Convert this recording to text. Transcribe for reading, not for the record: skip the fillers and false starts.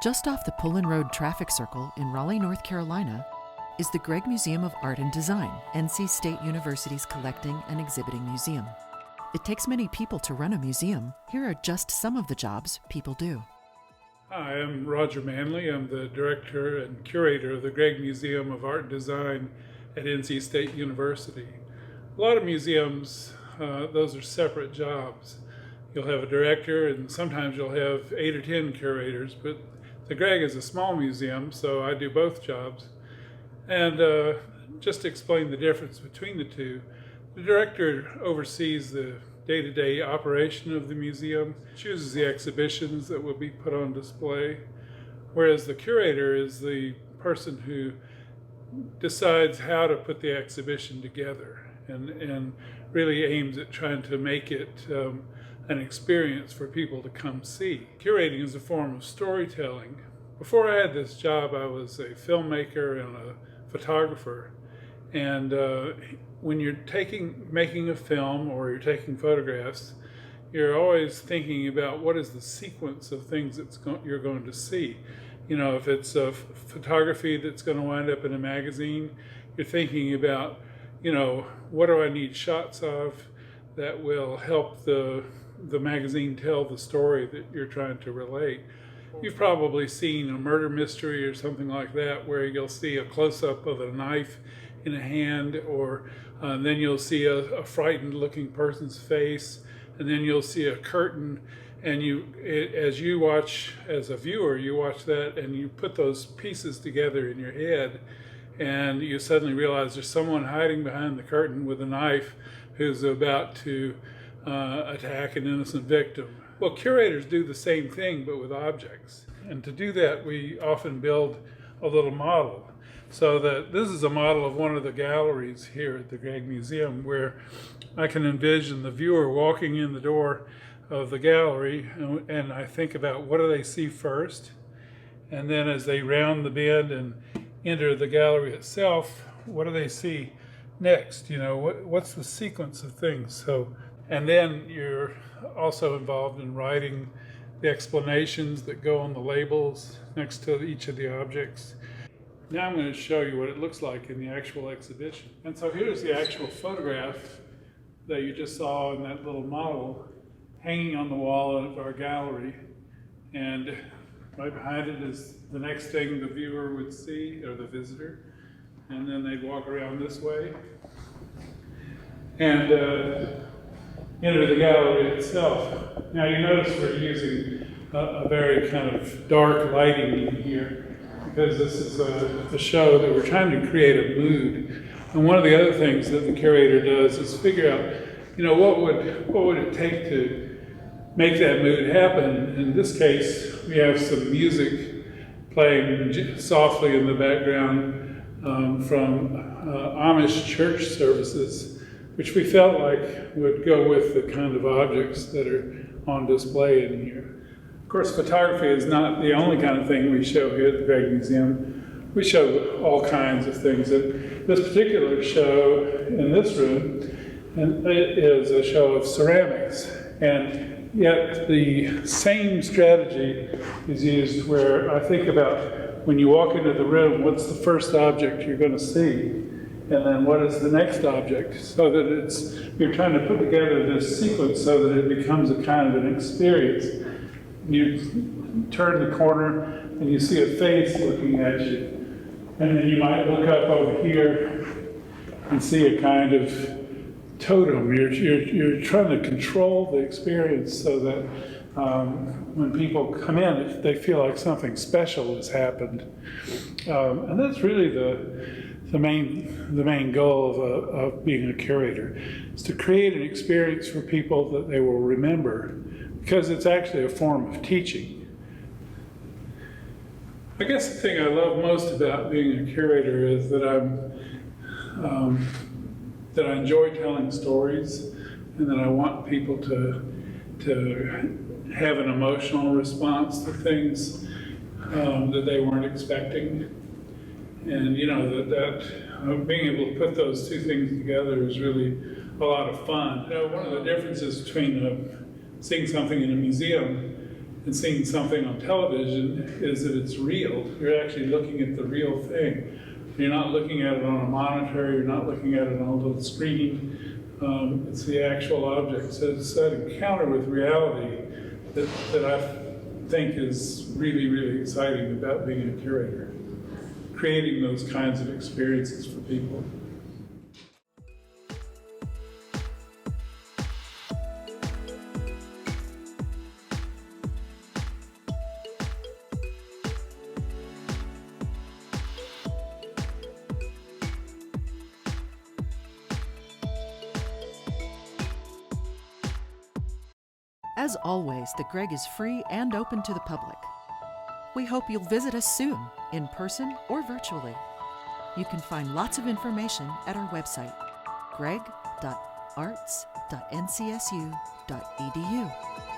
Just off the Pullen Road traffic circle in Raleigh, North Carolina, is the Gregg Museum of Art and Design, NC State University's collecting and exhibiting museum. It takes many people to run a museum. Here are just some of the jobs people do. Hi, I'm Roger Manley. I'm the director and curator of the Gregg Museum of Art and Design at NC State University. A lot of museums, those are separate jobs. You'll have a director and sometimes you'll have 8 or 10 curators, but the Gregg is a small museum, so I do both jobs. And just to explain the difference between the two, the director oversees the day-to-day operation of the museum, chooses the exhibitions that will be put on display, whereas the curator is the person who decides how to put the exhibition together and really aims at trying to make it an experience for people to come see. Curating is a form of storytelling. Before I had this job, I was a filmmaker and a photographer. And when you're making a film or you're taking photographs, you're always thinking about what is the sequence of things you're going to see. You know, if it's a photography that's going to wind up in a magazine, you're thinking about, you know, what do I need shots of that will help the magazine tell the story that you're trying to relate. You've probably seen a murder mystery or something like that where you'll see a close-up of a knife in a hand, or then you'll see a frightened looking person's face, and then you'll see a curtain, and as you watch, as a viewer, you watch that and you put those pieces together in your head, and you suddenly realize there's someone hiding behind the curtain with a knife who's about to attack an innocent victim. Well, curators do the same thing, but with objects. And to do that, we often build a little model. So that this is a model of one of the galleries here at the Gregg Museum, where I can envision the viewer walking in the door of the gallery, and I think about what do they see first, and then as they round the bend and enter the gallery itself, what do they see next? You know, what's the sequence of things? So, and then you're also involved in writing the explanations that go on the labels next to each of the objects. Now I'm going to show you what it looks like in the actual exhibition. And so here's the actual photograph that you just saw in that little model hanging on the wall of our gallery. And right behind it is the next thing the viewer would see, or the visitor. And then they'd walk around this way and enter the gallery itself. Now you notice we're using a very kind of dark lighting in here, because this is a show that we're trying to create a mood. And one of the other things that the curator does is figure out, you know, what would it take to make that mood happen. In this case, we have some music playing softly in the background from Amish church services, which we felt like would go with the kind of objects that are on display in here. Of course, photography is not the only kind of thing we show here at the Gregg Museum. We show all kinds of things. This particular show in this room, and it is a show of ceramics, and yet the same strategy is used where I think about when you walk into the room, what's the first object you're going to see? And then what is the next object? So that you're trying to put together this sequence so that it becomes a kind of an experience. You turn the corner and you see a face looking at you. And then you might look up over here and see a kind of totem. You're trying to control the experience so that when people come in, they feel like something special has happened. And that's really the main goal of being a curator, is to create an experience for people that they will remember, because it's actually a form of teaching. I guess the thing I love most about being a curator is that that I enjoy telling stories, and that I want people to have an emotional response to things that they weren't expecting. And you know, that being able to put those two things together is really a lot of fun. You know, one of the differences between seeing something in a museum and seeing something on television is that it's real. You're actually looking at the real thing. You're not looking at it on a monitor, you're not looking at it on a little screen. It's the actual object. So it's that encounter with reality that I think is really, really exciting about being a curator. Creating those kinds of experiences for people. As always, the Greg is free and open to the public. We hope you'll visit us soon, in person or virtually. You can find lots of information at our website, greg.arts.ncsu.edu.